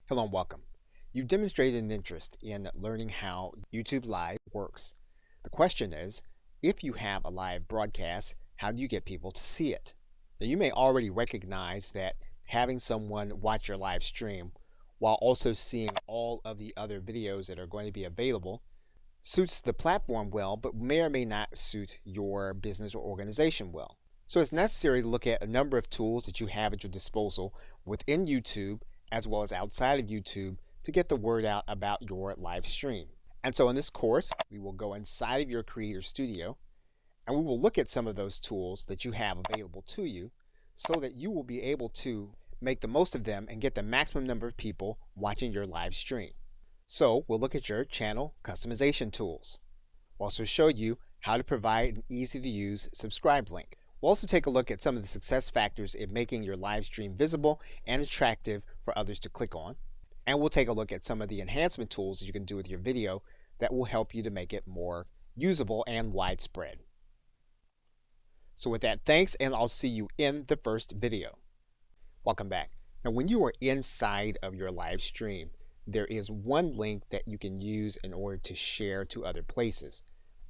Hello and welcome. You've demonstrated an interest in learning how YouTube Live works. The question is, if you have a live broadcast, how do you get people to see it? Now, you may already recognize that having someone watch your live stream while also seeing all of the other videos that are going to be available suits the platform well, but may or may not suit your business or organization well. So it's necessary to look at a number of tools that you have at your disposal within YouTube as well as outside of YouTube to get the word out about your live stream. And so in this course, we will go inside of your Creator Studio and we will look at some of those tools that you have available to you so that you will be able to make the most of them and get the maximum number of people watching your live stream. So we'll look at your channel customization tools. We'll also show you how to provide an easy to use subscribe link. We'll also take a look at some of the success factors in making your live stream visible and attractive for others to click on. And we'll take a look at some of the enhancement tools that you can do with your video that will help you to make it more usable and widespread. So with that, thanks, and I'll see you in the first video. Welcome back. Now, when you are inside of your live stream, there is one link that you can use in order to share to other places.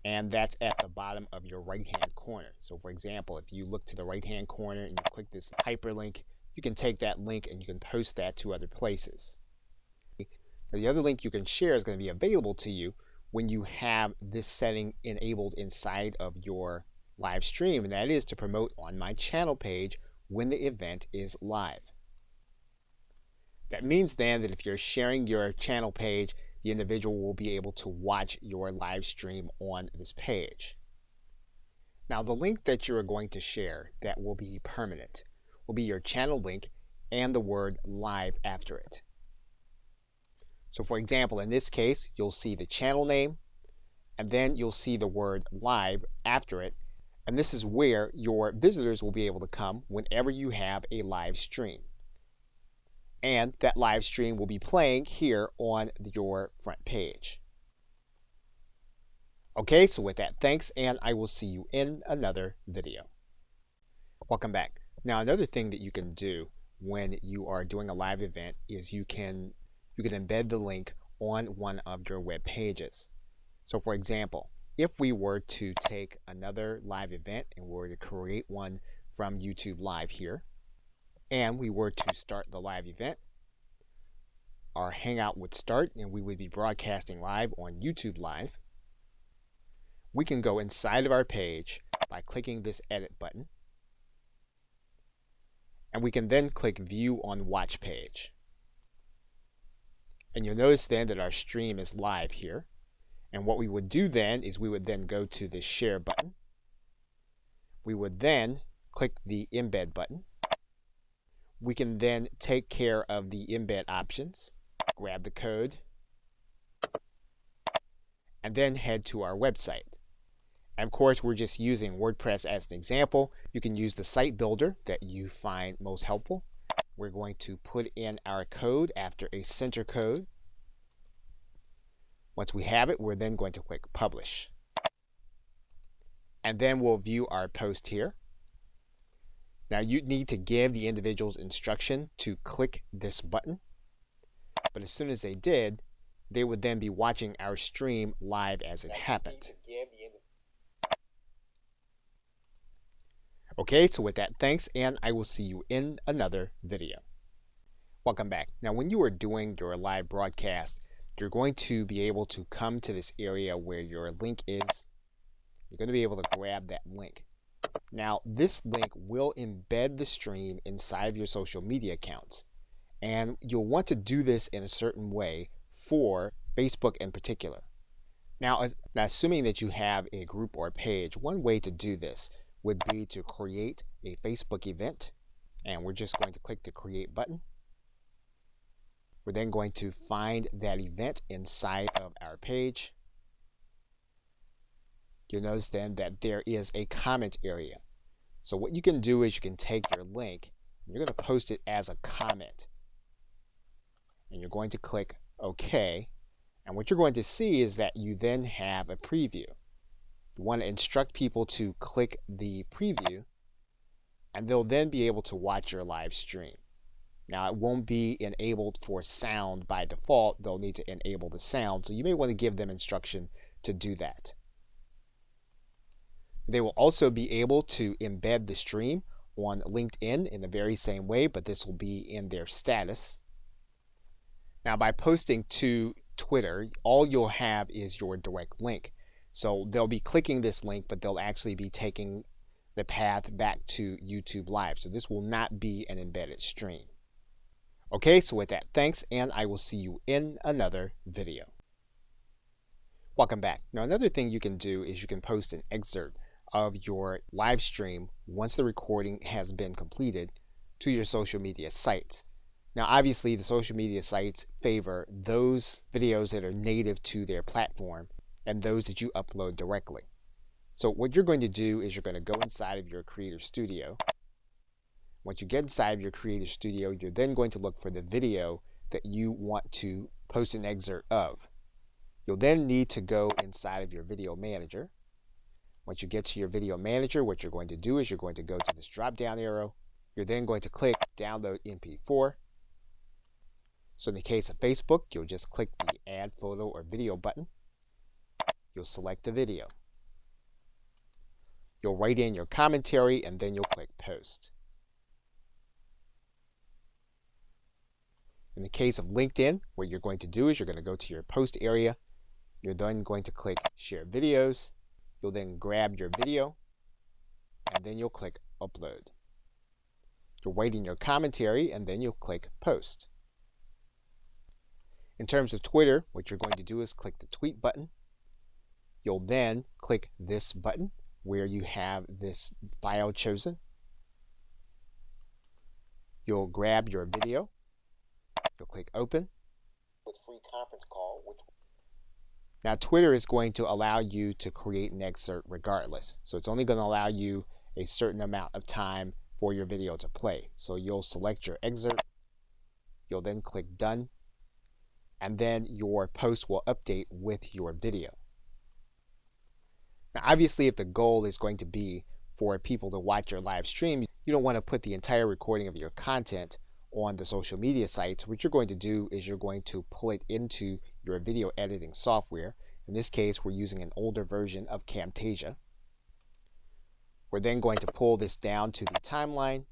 And that's at the bottom of your right-hand corner. So for example, if you look to the right-hand corner and you click this hyperlink, you can take that link and you can post that to other places. Now, the other link you can share is going to be available to you when you have this setting enabled inside of your live stream, and that is to promote on my channel page when the event is live. That means then that if you're sharing your channel page, the individual will be able to watch your live stream on this page. Now, the link that you are going to share that will be permanent will be your channel link and the word live after it. So for example, in this case, you'll see the channel name and then you'll see the word live after it. And this is where your visitors will be able to come whenever you have a live stream. And that live stream will be playing here on your front page. Okay, so with that, thanks, and I will see you in another video. Welcome back. Now, another thing that you can do when you are doing a live event is you can embed the link on one of your web pages. So for example, if we were to take another live event and we were to create one from YouTube Live here, and we were to start the live event, our Hangout would start and we would be broadcasting live on YouTube Live. We can go inside of our page by clicking this edit button. And we can then click view on watch page. And you'll notice then that our stream is live here. And what we would do then is we would then go to the share button. We would then click the embed button. We can then take care of the embed options, grab the code, and then head to our website. And of course, we're just using WordPress as an example. You can use the site builder that you find most helpful. We're going to put in our code after a center code. Once we have it, we're then going to click publish. And then we'll view our post here. Now, you need to give the individuals instruction to click this button. But as soon as they did, they would then be watching our stream live as it happened. Okay, so with that, thanks, and I will see you in another video. Welcome back. Now, when you are doing your live broadcast, you're going to be able to come to this area where your link is. You're going to be able to grab that link. Now, this link will embed the stream inside of your social media accounts. And you'll want to do this in a certain way for Facebook in particular. Now, assuming that you have a group or a page, one way to do this would be to create a Facebook event. And we're just going to click the create button. We're then going to find that event inside of our page. You'll notice then that there is a comment area. So what you can do is you can take your link and you're going to post it as a comment. And you're going to click OK. And what you're going to see is that you then have a preview. You want to instruct people to click the preview, and they'll then be able to watch your live stream. Now, it won't be enabled for sound by default. They'll need to enable the sound, so you may want to give them instruction to do that. They will also be able to embed the stream on LinkedIn in the very same way, but this will be in their status. Now, by posting to Twitter, all you'll have is your direct link. So they'll be clicking this link, but they'll actually be taking the path back to YouTube Live. So this will not be an embedded stream. Okay, so with that, thanks, and I will see you in another video. Welcome back. Now, another thing you can do is you can post an excerpt of your live stream once the recording has been completed to your social media sites. Now, obviously, the social media sites favor those videos that are native to their platform and those that you upload directly. So what you're going to do is you're going to go inside of your Creator Studio. Once you get inside of your Creator Studio, you're then going to look for the video that you want to post an excerpt of. You'll then need to go inside of your Video Manager. Once you get to your Video Manager, what you're going to do is you're going to go to this drop-down arrow. You're then going to click Download MP4. So in the case of Facebook, you'll just click the Add Photo or Video button. You'll select the video. You'll write in your commentary, and then you'll click Post. In the case of LinkedIn, what you're going to do is you're going to go to your post area. You're then going to click Share Videos. You'll then grab your video, and then you'll click Upload. You'll write in your commentary, and then you'll click Post. In terms of Twitter, what you're going to do is click the Tweet button. You'll then click this button where you have this file chosen. You'll grab your video. You'll click Open with free conference call. Now, Twitter is going to allow you to create an excerpt regardless. So it's only going to allow you a certain amount of time for your video to play. So you'll select your excerpt. You'll then click Done. And then your post will update with your video. Now, obviously, if the goal is going to be for people to watch your live stream, you don't want to put the entire recording of your content on the social media sites. What you're going to do is you're going to pull it into your video editing software. In this case, we're using an older version of Camtasia. We're then going to pull this down to the timeline.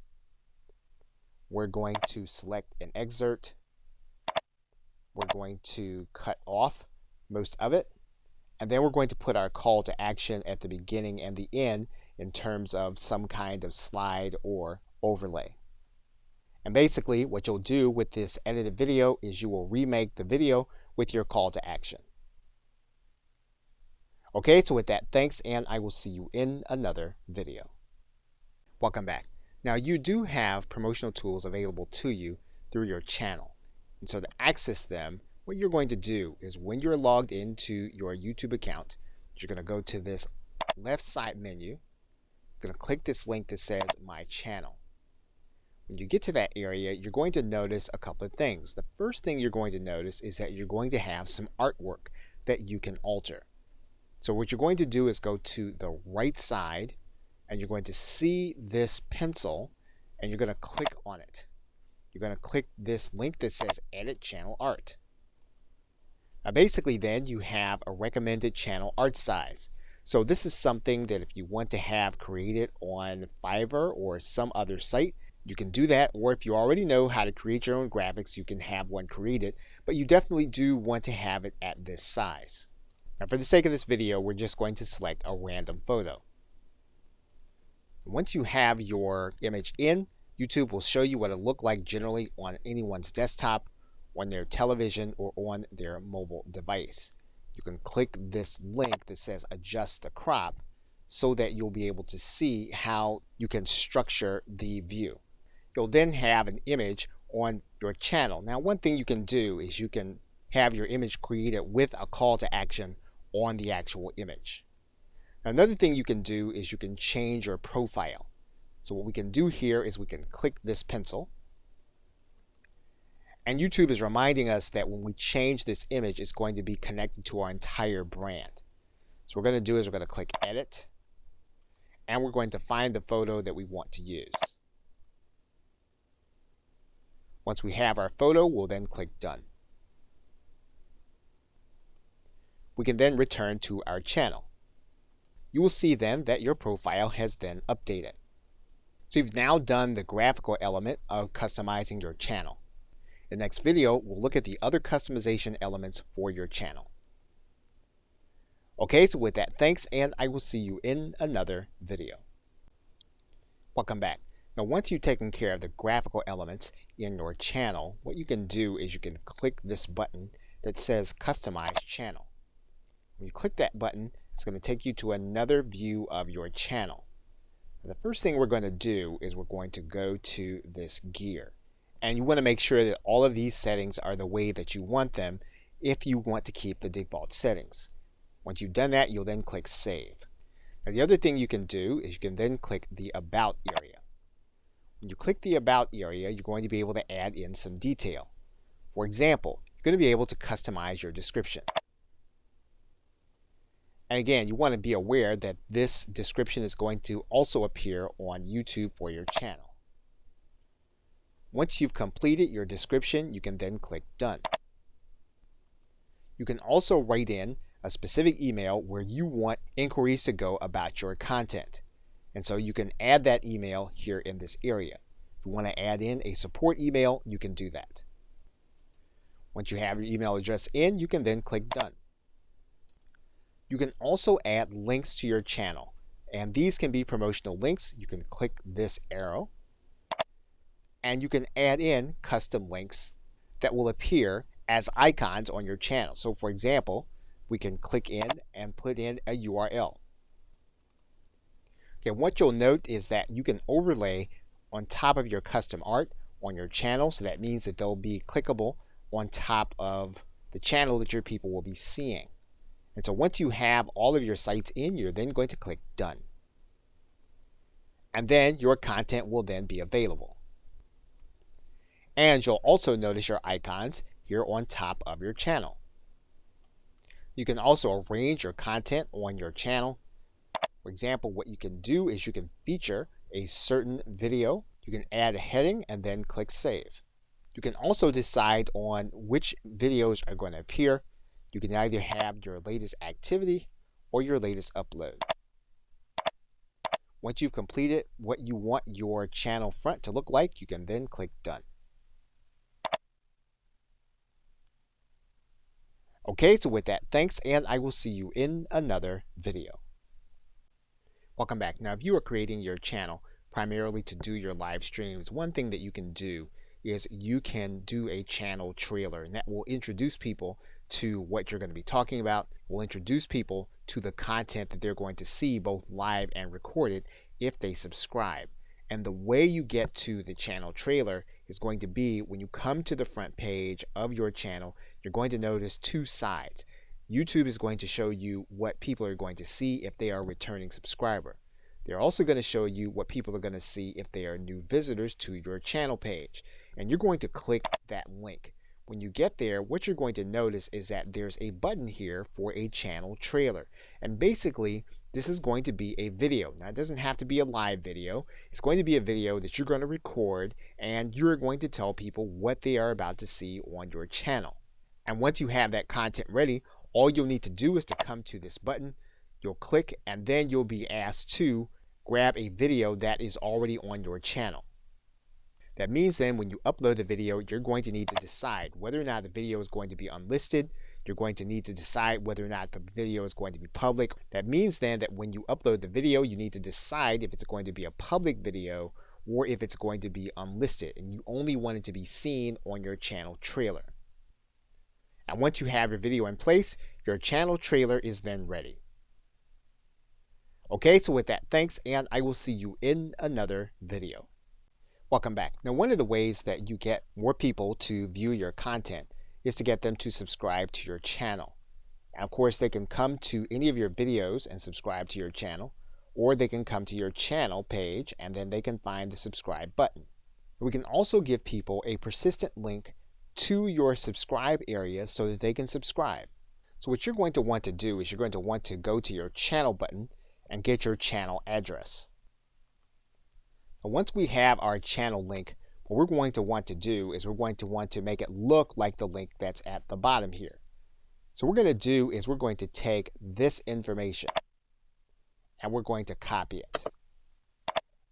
We're going to select an excerpt. We're going to cut off most of it. And then we're going to put our call to action at the beginning and the end in terms of some kind of slide or overlay. And basically, what you'll do with this edited video is you will remake the video with your call to action. Okay, so with that, thanks, and I will see you in another video. Welcome back. Now, you do have promotional tools available to you through your channel. And so to access them, what you're going to do is when you're logged into your YouTube account, you're going to go to this left side menu. You're going to click this link that says My Channel. When you get to that area, you're going to notice a couple of things. The first thing you're going to notice is that you're going to have some artwork that you can alter. So what you're going to do is go to the right side, and you're going to see this pencil, and you're going to click on it. You're going to click this link that says Edit Channel Art. Now basically then you have a recommended channel art size. So this is something that if you want to have created on Fiverr or some other site, you can do that, or if you already know how to create your own graphics, you can have one created, but you definitely do want to have it at this size. Now for the sake of this video, we're just going to select a random photo. Once you have your image in, YouTube will show you what it looked like generally on anyone's desktop, on their television, or on their mobile device. You can click this link that says Adjust the Crop so that you'll be able to see how you can structure the view. You'll then have an image on your channel. Now, one thing you can do is you can have your image created with a call to action on the actual image. Now, another thing you can do is you can change your profile. So what we can do here is we can click this pencil. And YouTube is reminding us that when we change this image, it's going to be connected to our entire brand. So what we're going to do is we're going to click Edit, and we're going to find the photo that we want to use. Once we have our photo, we'll then click Done. We can then return to our channel. You will see then that your profile has then updated. So you've now done the graphical element of customizing your channel. In the next video, we'll look at the other customization elements for your channel. Okay, so with that, thanks, and I will see you in another video. Welcome back. Now, once you've taken care of the graphical elements in your channel, what you can do is you can click this button that says Customize Channel. When you click that button, it's going to take you to another view of your channel. Now, the first thing we're going to do is we're going to go to this gear. And you want to make sure that all of these settings are the way that you want them if you want to keep the default settings. Once you've done that, you'll then click Save. Now, the other thing you can do is you can then click the About area. When you click the About area, you're going to be able to add in some detail. For example, you're going to be able to customize your description. And again, you want to be aware that this description is going to also appear on YouTube for your channel. Once you've completed your description, you can then click Done. You can also write in a specific email where you want inquiries to go about your content. And so you can add that email here in this area. If you want to add in a support email, you can do that. Once you have your email address in, you can then click Done. You can also add links to your channel, and these can be promotional links. You can click this arrow, and you can add in custom links that will appear as icons on your channel. So for example, we can click in and put in a URL. Okay, what you'll note is that you can overlay on top of your custom art on your channel, so that means that they'll be clickable on top of the channel that your people will be seeing. And so once you have all of your sites in, you're then going to click Done. And then your content will then be available. And you'll also notice your icons here on top of your channel. You can also arrange your content on your channel. For example, what you can do is you can feature a certain video. You can add a heading and then click Save. You can also decide on which videos are going to appear. You can either have your latest activity or your latest upload. Once you've completed what you want your channel front to look like, you can then click Done. Okay, so with that, thanks, and I will see you in another video. Welcome back. Now, if you are creating your channel primarily to do your live streams, one thing that you can do is you can do a channel trailer, and that will introduce people to what you're going to be talking about. Will introduce people to the content that they're going to see both live and recorded if they subscribe. And the way you get to the channel trailer is going to be when you come to the front page of your channel, you're going to notice two sides. YouTube is going to show you what people are going to see if they are a returning subscriber. They're also going to show you what people are going to see if they are new visitors to your channel page. And you're going to click that link. When you get there, what you're going to notice is that there's a button here for a channel trailer. And basically, this is going to be a video. Now, it doesn't have to be a live video. It's going to be a video that you're going to record, and you're going to tell people what they are about to see on your channel. And once you have that content ready, all you'll need to do is to come to this button. You'll click, and then you'll be asked to grab a video that is already on your channel. That means then when you upload the video, you're going to need to decide whether or not the video is going to be unlisted. You're going to need to decide whether or not the video is going to be public. That means then that when you upload the video, you need to decide if it's going to be a public video or if it's going to be unlisted, and you only want it to be seen on your channel trailer. And once you have your video in place, your channel trailer is then ready. Okay, so with that, thanks, and I will see you in another video. Welcome back. Now, one of the ways that you get more people to view your content is to get them to subscribe to your channel. And of course, they can come to any of your videos and subscribe to your channel, or they can come to your channel page and then they can find the subscribe button. We can also give people a persistent link to your subscribe area so that they can subscribe. So what you're going to want to do is you're going to want to go to your channel button and get your channel address. Once we have our channel link, What we're going to want to do is we're going to want to make it look like the link that's at the bottom here. So what we're going to do is we're going to take this information and we're going to copy it.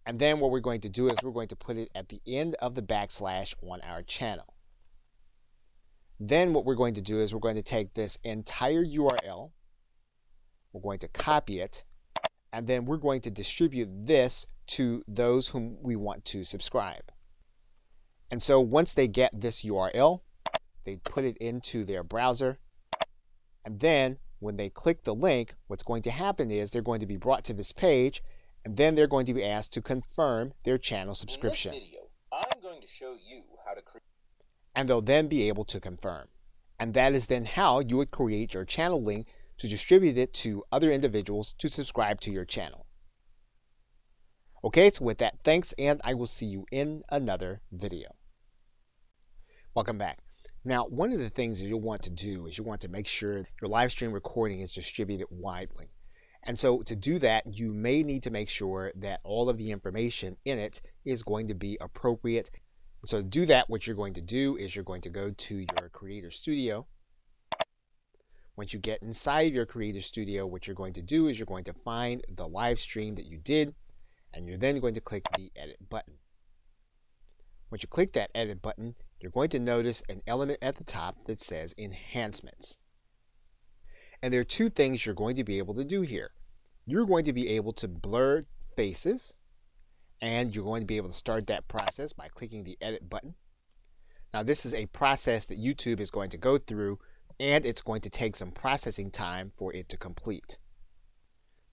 And then what we're going to do is we're going to put it at the end of the backslash on our channel. Then what we're going to do is we're going to take this entire URL, we're going to copy it, and then we're going to distribute this to those whom we want to subscribe. And so once they get this URL, they put it into their browser, and then when they click the link, what's going to happen is they're going to be brought to this page, and then they're going to be asked to confirm their channel subscription. In this video, I'm going to show you how to create, and they'll then be able to confirm. And that is then how you would create your channel link to distribute it to other individuals to subscribe to your channel. Okay, so with that, thanks, and I will see you in another video. Welcome back. Now, one of the things that you'll want to do is you want to make sure your live stream recording is distributed widely. And so to do that, you may need to make sure that all of the information in it is going to be appropriate. So to do that, what you're going to do is you're going to go to your Creator Studio. Once you get inside your Creator Studio, what you're going to do is you're going to find the live stream that you did, and you're then going to click the Edit button. Once you click that Edit button, you're going to notice an element at the top that says Enhancements. And there are two things you're going to be able to do here. You're going to be able to blur faces, and you're going to be able to start that process by clicking the Edit button. Now this is a process that YouTube is going to go through, and it's going to take some processing time for it to complete.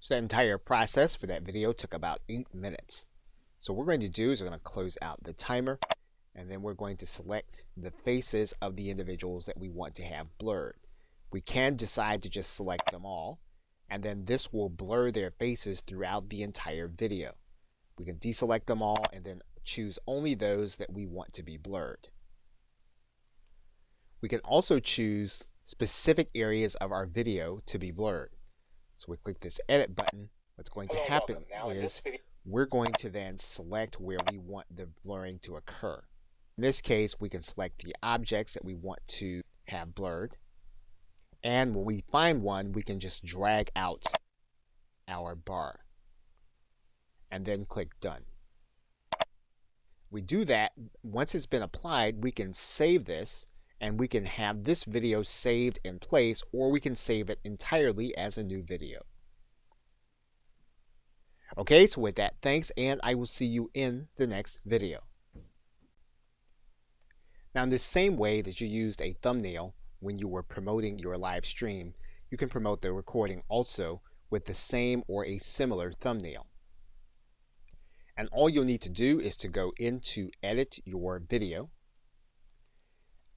So that entire process for that video took about 8 minutes. So what we're going to do is we're going to close out the timer, and then we're going to select the faces of the individuals that we want to have blurred. We can decide to just select them all, and then this will blur their faces throughout the entire video. We can deselect them all and then choose only those that we want to be blurred. We can also choose specific areas of our video to be blurred. So we click this Edit button. What's going to happen is we're going to then select where we want the blurring to occur. In this case, we can select the objects that we want to have blurred. And when we find one, we can just drag out our bar and then click Done. We do that. Once it's been applied, we can save this, and we can have this video saved in place, or we can save it entirely as a new video. Okay, so with that, thanks, and I will see you in the next video. Now, in the same way that you used a thumbnail when you were promoting your live stream, you can promote the recording also with the same or a similar thumbnail. And all you'll need to do is to go into Edit Your Video.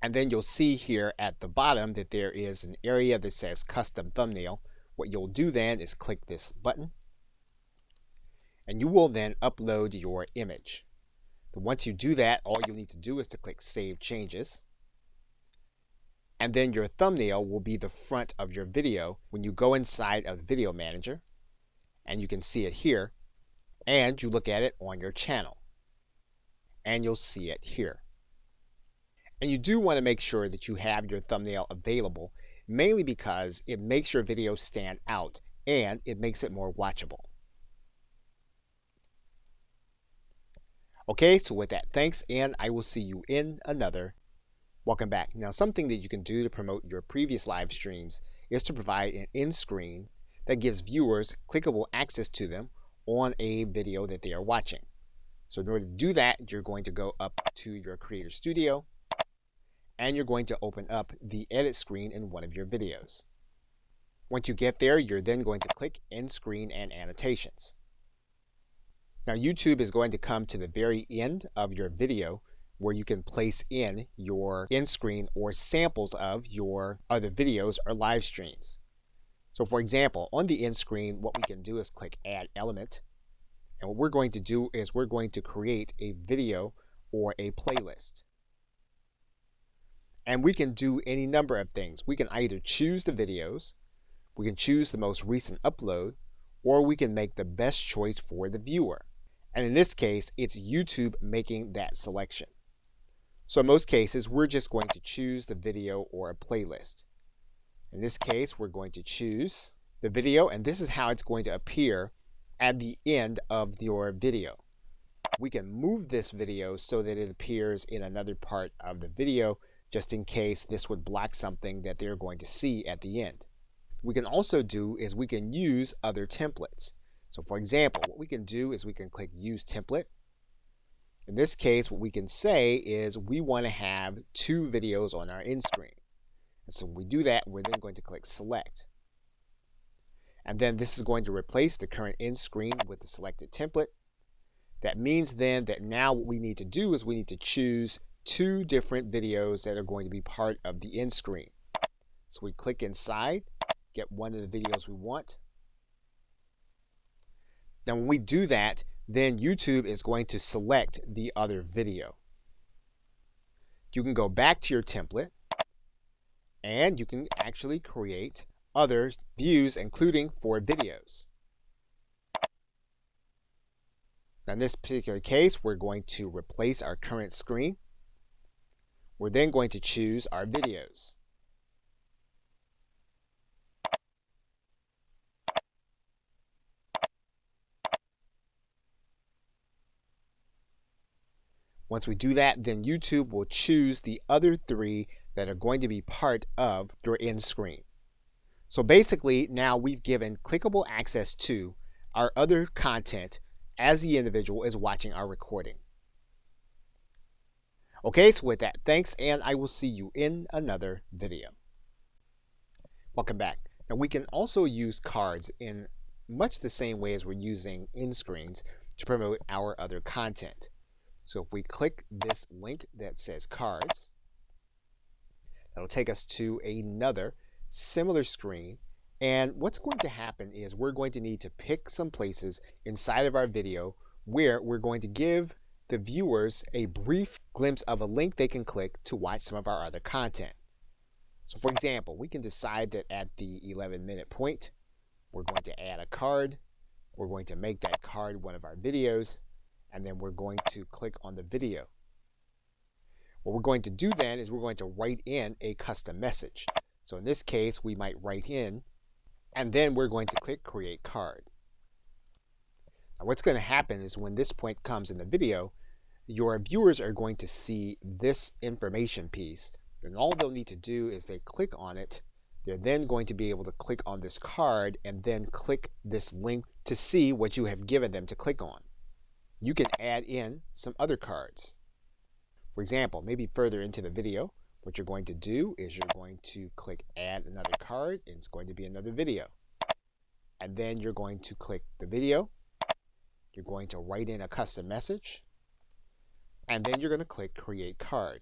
And then you'll see here at the bottom that there is an area that says Custom Thumbnail. What you'll do then is click this button, and you will then upload your image. But once you do that, all you'll need to do is to click Save Changes. And then your thumbnail will be the front of your video when you go inside of the Video Manager, and you can see it here, and you look at it on your channel, and you'll see it here. And you do want to make sure that you have your thumbnail available, mainly because it makes your video stand out and it makes it more watchable. Okay, so with that, thanks, and I will see you in another. Welcome back. Now, something that you can do to promote your previous live streams is to provide an end screen that gives viewers clickable access to them on a video that they are watching. So in order to do that, you're going to go up to your Creator Studio, and you're going to open up the edit screen in one of your videos. Once you get there, you're then going to click End Screen and Annotations. Now, YouTube is going to come to the very end of your video where you can place in your end screen or samples of your other videos or live streams. So for example, on the end screen, what we can do is click Add Element. And what we're going to do is we're going to create a video or a playlist. And we can do any number of things. We can either choose the videos, we can choose the most recent upload, or we can make the best choice for the viewer. And in this case, it's YouTube making that selection. So in most cases, we're just going to choose the video or a playlist. In this case, we're going to choose the video, and this is how it's going to appear at the end of your video. We can move this video so that it appears in another part of the video, just in case this would block something that they're going to see at the end. What we can also do is we can use other templates. So for example, what we can do is we can click Use Template. In this case, what we can say is we want to have 2 videos on our end screen. And so when we do that, we're then going to click Select. And then this is going to replace the current end screen with the selected template. That means then that now what we need to do is we need to choose 2 different videos that are going to be part of the end screen. So we click inside, get one of the videos we want. Now when we do that, then YouTube is going to select the other video. You can go back to your template and you can actually create other views, including 4 videos. Now in this particular case, we're going to replace our current screen. We're then going to choose our videos. Once we do that, then YouTube will choose the other 3 that are going to be part of your end screen. So basically, now we've given clickable access to our other content as the individual is watching our recording. Okay, so with that, thanks, and I will see you in another video. Welcome back. Now we can also use cards in much the same way as we're using end screens to promote our other content. So if we click this link that says cards, that'll take us to another similar screen. And what's going to happen is we're going to need to pick some places inside of our video where we're going to give the viewers a brief glimpse of a link they can click to watch some of our other content. So for example, we can decide that at the 11-minute point, we're going to add a card. We're going to make that card one of our videos, and then we're going to click on the video. What we're going to do then is we're going to write in a custom message. So in this case, we might write in, and then we're going to click Create Card. Now what's going to happen is when this point comes in the video, your viewers are going to see this information piece, and all they'll need to do is they click on it. They're then going to be able to click on this card and then click this link to see what you have given them to click on. You can add in some other cards. For example, maybe further into the video, what you're going to do is you're going to click Add Another Card, and it's going to be another video. And then you're going to click the video. You're going to write in a custom message, and then you're going to click Create Card.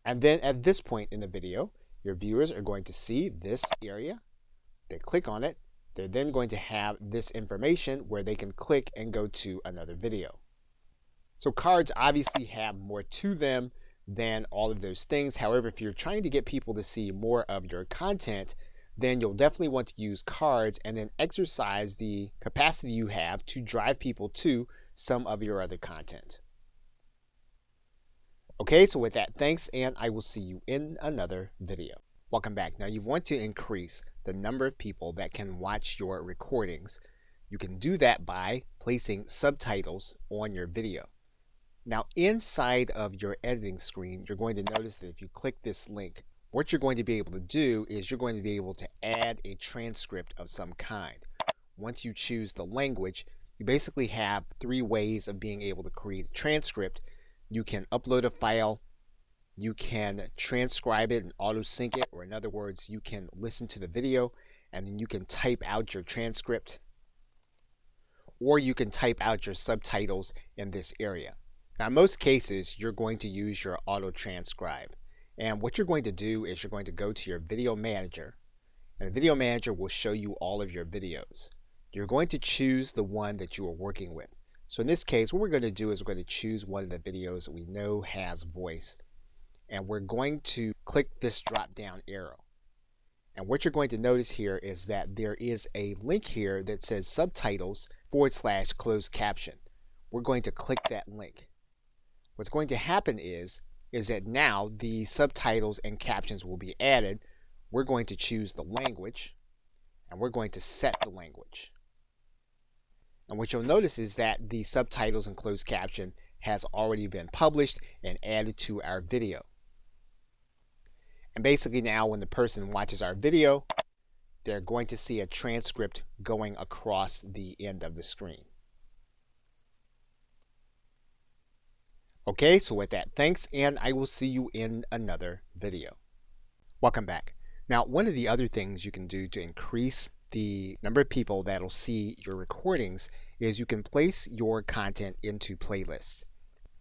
And then at this point in the video, your viewers are going to see this area. They click on it. They're then going to have this information where they can click and go to another video. So cards obviously have more to them than all of those things. However, if you're trying to get people to see more of your content, then you'll definitely want to use cards and then exercise the capacity you have to drive people to some of your other content. Okay, so with that, thanks, and I will see you in another video. Welcome back. Now you want to increase the number of people that can watch your recordings. You can do that by placing subtitles on your video. Now inside of your editing screen, you're going to notice that if you click this link, what you're going to be able to do is you're going to be able to add a transcript of some kind. Once you choose the language, you basically have 3 ways of being able to create a transcript. You can upload a file, you can transcribe it and auto sync it, or in other words, you can listen to the video and then you can type out your transcript, or you can type out your subtitles in this area. Now in most cases, you're going to use your auto transcribe. And what you're going to do is you're going to go to your video manager, and the video manager will show you all of your videos. You're going to choose the one that you are working with. So in this case, what we're going to do is we're going to choose one of the videos that we know has voice. And we're going to click this drop down arrow. And what you're going to notice here is that there is a link here that says subtitles /closed caption. We're going to click that link. What's going to happen is that now the subtitles and captions will be added. We're going to choose the language, and we're going to set the language. And what you'll notice is that the subtitles and closed caption has already been published and added to our video. And basically now when the person watches our video, they're going to see a transcript going across the end of the screen. Okay, so with that, thanks, and I will see you in another video. Welcome back. Now, one of the other things you can do to increase the number of people that'll see your recordings is you can place your content into playlists.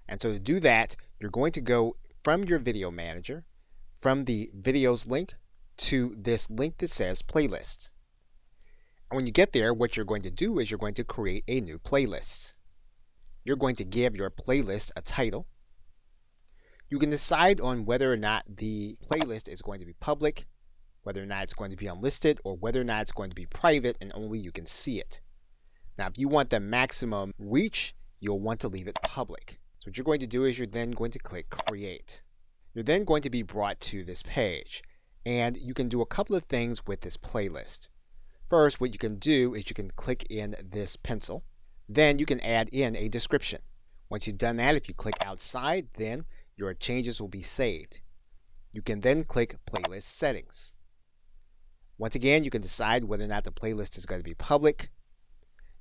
And so to do that, you're going to go from your video manager, from the videos link to this link that says playlists. And when you get there, what you're going to do is you're going to create a new playlist. You're going to give your playlist a title. You can decide on whether or not the playlist is going to be public, whether or not it's going to be unlisted, or whether or not it's going to be private and only you can see it. Now, if you want the maximum reach, you'll want to leave it public. So what you're going to do is you're then going to click Create. You're then going to be brought to this page, and you can do a couple of things with this playlist. First, what you can do is you can click in this pencil. Then you can add in a description. Once you've done that, if you click outside, then your changes will be saved. You can then click Playlist Settings. Once again, you can decide whether or not the playlist is going to be public.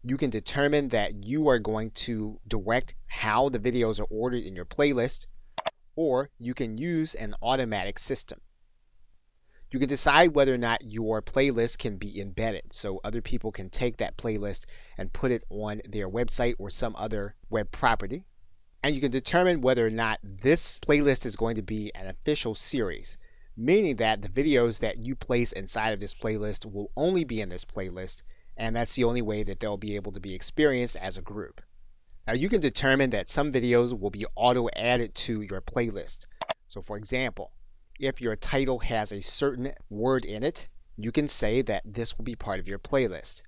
You can determine that you are going to direct how the videos are ordered in your playlist, or you can use an automatic system. You can decide whether or not your playlist can be embedded, so other people can take that playlist and put it on their website or some other web property. And you can determine whether or not this playlist is going to be an official series, meaning that the videos that you place inside of this playlist will only be in this playlist, and that's the only way that they'll be able to be experienced as a group. Now you can determine that some videos will be auto-added to your playlist. So for example, if your title has a certain word in it, you can say that this will be part of your playlist.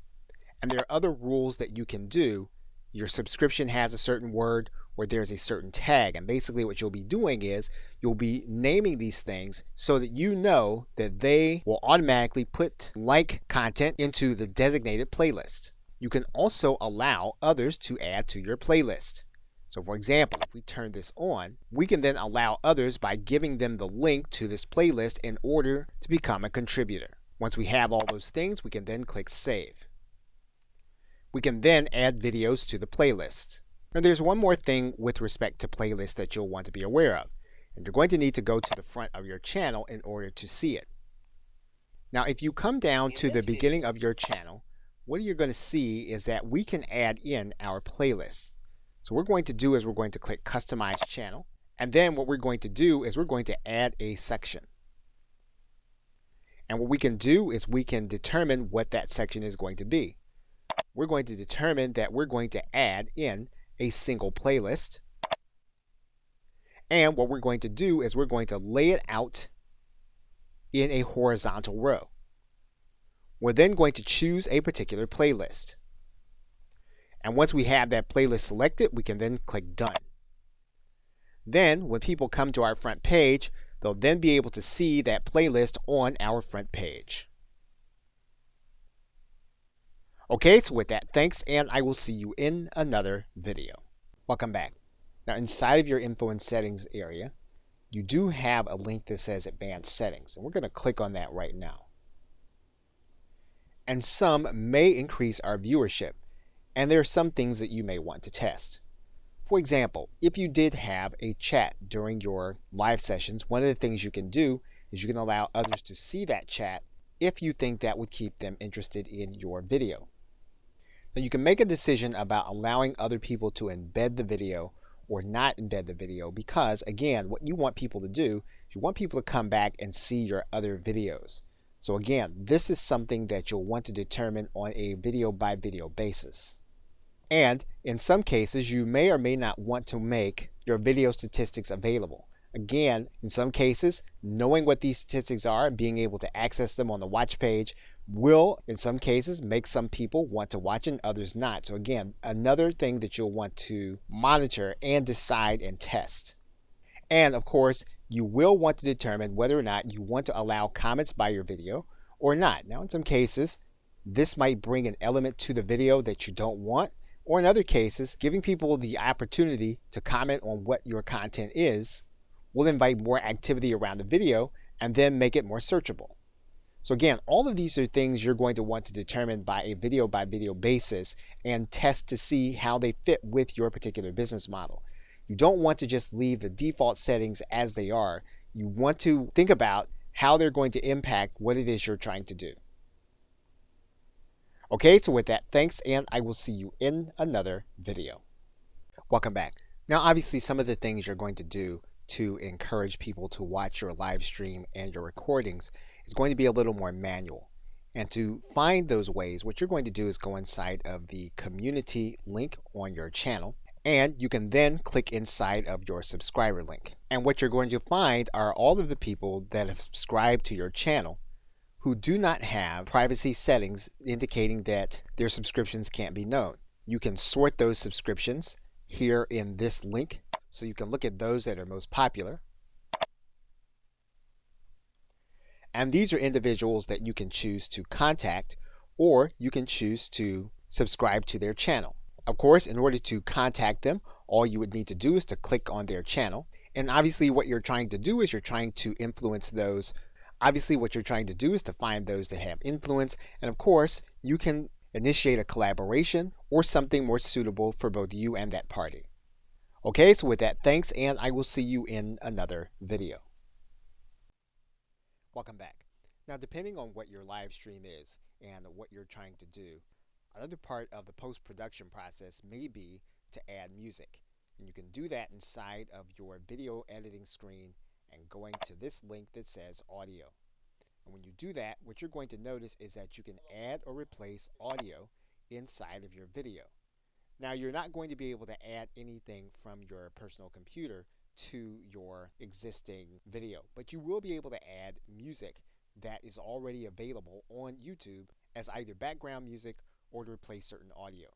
And there are other rules that you can do. Your subscription has a certain word, or there's a certain tag. And basically what you'll be doing is you'll be naming these things so that you know that they will automatically put like content into the designated playlist. You can also allow others to add to your playlist. So for example, if we turn this on, we can then allow others by giving them the link to this playlist in order to become a contributor. Once we have all those things, we can then click Save. We can then add videos to the playlist. Now there's one more thing with respect to playlists that you'll want to be aware of, and you're going to need to go to the front of your channel in order to see it. Now if you come down to the beginning of your channel, what you're going to see is that we can add in our playlists. So what we're going to do is we're going to click Customize Channel, and then what we're going to do is we're going to add a section. And what we can do is we can determine what that section is going to be. We're going to determine that we're going to add in a single playlist. And what we're going to do is we're going to lay it out in a horizontal row. We're then going to choose a particular playlist. And once we have that playlist selected, we can then click Done. Then when people come to our front page, they'll then be able to see that playlist on our front page. Okay, so with that, thanks, and I will see you in another video. Welcome back. Now inside of your Info and Settings area, you do have a link that says Advanced Settings, and we're going to click on that right now. And some may increase our viewership, and there are some things that you may want to test. For example, if you did have a chat during your live sessions, one of the things you can do is you can allow others to see that chat if you think that would keep them interested in your video. Now you can make a decision about allowing other people to embed the video or not embed the video, because again, what you want people to do is you want people to come back and see your other videos. So again, this is something that you'll want to determine on a video by video basis. And in some cases, you may or may not want to make your video statistics available. Again, in some cases, knowing what these statistics are and being able to access them on the watch page will, in some cases, make some people want to watch and others not. So again, another thing that you'll want to monitor and decide and test. And of course, you will want to determine whether or not you want to allow comments by your video or not. Now, in some cases, this might bring an element to the video that you don't want, or in other cases, giving people the opportunity to comment on what your content is will invite more activity around the video and then make it more searchable. So again, all of these are things you're going to want to determine by video basis and test to see how they fit with your particular business model. You don't want to just leave the default settings as they are. You want to think about how they're going to impact what it is you're trying to do. Okay, so with that, thanks, and I will see you in another video. Welcome back. Now, obviously, some of the things you're going to do to encourage people to watch your live stream and your recordings is going to be a little more manual. And to find those ways, what you're going to do is go inside of the community link on your channel, and you can then click inside of your subscriber link. And what you're going to find are all of the people that have subscribed to your channel who do not have privacy settings indicating that their subscriptions can't be known. You can sort those subscriptions here in this link, so you can look at those that are most popular. And these are individuals that you can choose to contact, or you can choose to subscribe to their channel. Of course, in order to contact them, all you would need to do is to click on their channel. And obviously what you're trying to do is you're trying to influence those. Obviously what you're trying to do is to find those that have influence. And of course, you can initiate a collaboration or something more suitable for both you and that party. Okay, so with that, thanks, and I will see you in another video. Welcome back. Now, depending on what your live stream is and what you're trying to do, another part of the post-production process may be to add music. And you can do that inside of your video editing screen and going to this link that says audio. And when you do that, what you're going to notice is that you can add or replace audio inside of your video. Now, you're not going to be able to add anything from your personal computer to your existing video, but you will be able to add music that is already available on YouTube as either background music or to replace certain audio.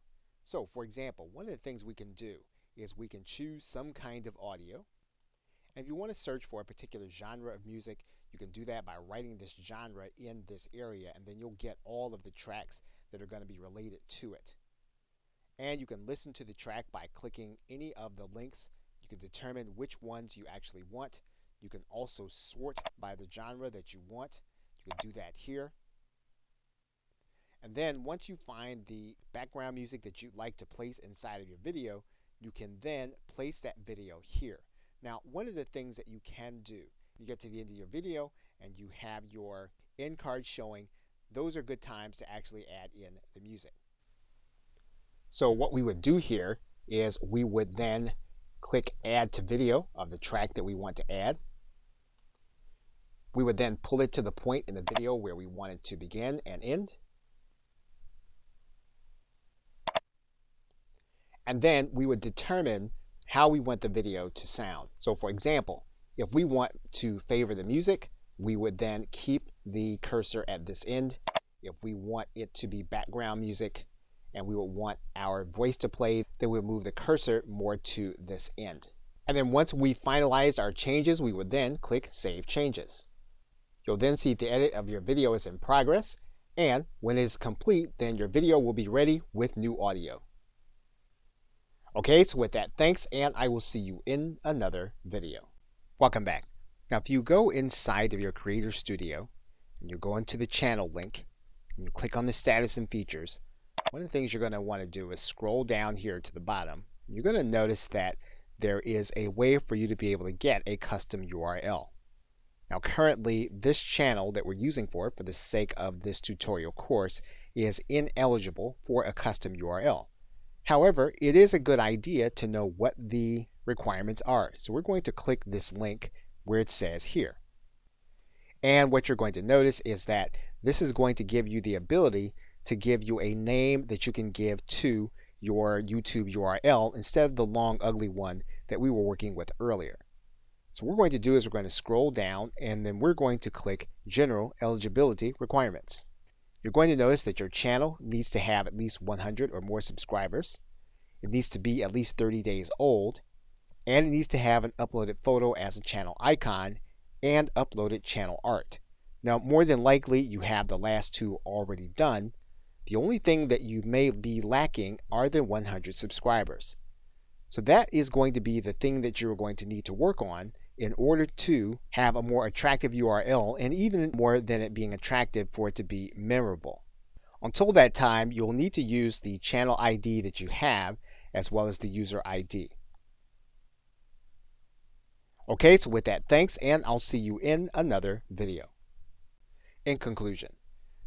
So, for example, one of the things we can do is we can choose some kind of audio. And if you want to search for a particular genre of music, you can do that by writing this genre in this area, and then you'll get all of the tracks that are going to be related to it. And you can listen to the track by clicking any of the links. You can determine which ones you actually want. You can also sort by the genre that you want. You can do that here. And then once you find the background music that you'd like to place inside of your video, you can then place that video here. Now, one of the things that you can do, you get to the end of your video and you have your end card showing, those are good times to actually add in the music. So what we would do here is we would then click add to video of the track that we want to add. We would then pull it to the point in the video where we want it to begin and end. And then we would determine how we want the video to sound. So for example, if we want to favor the music, we would then keep the cursor at this end. If we want it to be background music and we would want our voice to play, then we'll move the cursor more to this end. And then once we finalize our changes, we would then click Save Changes. You'll then see the edit of your video is in progress, and when it is complete, then your video will be ready with new audio. Okay, so with that, thanks, and I will see you in another video. Welcome back. Now, if you go inside of your Creator Studio, and you go into the channel link, and you click on the status and features, one of the things you're going to want to do is scroll down here to the bottom. You're going to notice that there is a way for you to be able to get a custom URL. Now, currently, this channel that we're using for the sake of this tutorial course is ineligible for a custom URL. However, it is a good idea to know what the requirements are. So we're going to click this link where it says here. And what you're going to notice is that this is going to give you the ability to give you a name that you can give to your YouTube URL instead of the long, ugly one that we were working with earlier. So So what we're going to do is we're going to scroll down and then we're going to click General Eligibility Requirements. You're going to notice that your channel needs to have at least 100 or more subscribers. It needs to be at least 30 days old, and it needs to have an uploaded photo as a channel icon and uploaded channel art. Now, more than likely, you have the last two already done. The only thing that you may be lacking are the 100 subscribers. So that is going to be the thing that you're going to need to work on in order to have a more attractive URL, and even more than it being attractive, for it to be memorable. Until that time, you'll need to use the channel ID that you have as well as the user ID. Okay, so with that, thanks, and I'll see you in another video. In conclusion,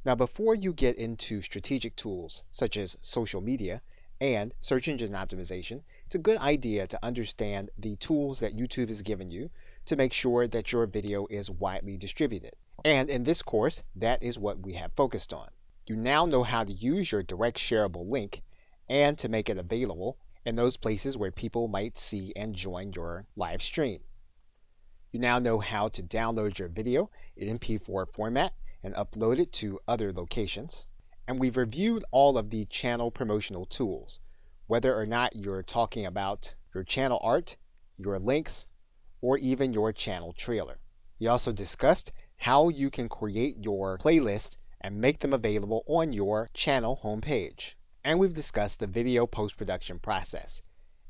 now before you get into strategic tools such as social media and search engine optimization, it's a good idea to understand the tools that YouTube has given you to make sure that your video is widely distributed. And in this course, that is what we have focused on. You now know how to use your direct shareable link and to make it available in those places where people might see and join your live stream. You now know how to download your video in MP4 format and upload it to other locations. And we've reviewed all of the channel promotional tools, whether or not you're talking about your channel art, your links, or even your channel trailer. We also discussed how you can create your playlist and make them available on your channel homepage. And we've discussed the video post-production process.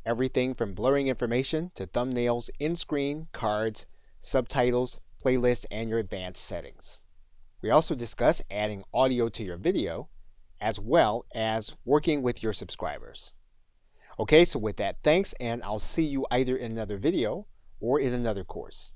Everything from blurring information to thumbnails, in-screen, cards, subtitles, playlists, and your advanced settings. We also discuss adding audio to your video, as well as working with your subscribers. Okay, so with that, thanks, and I'll see you either in another video or in another course.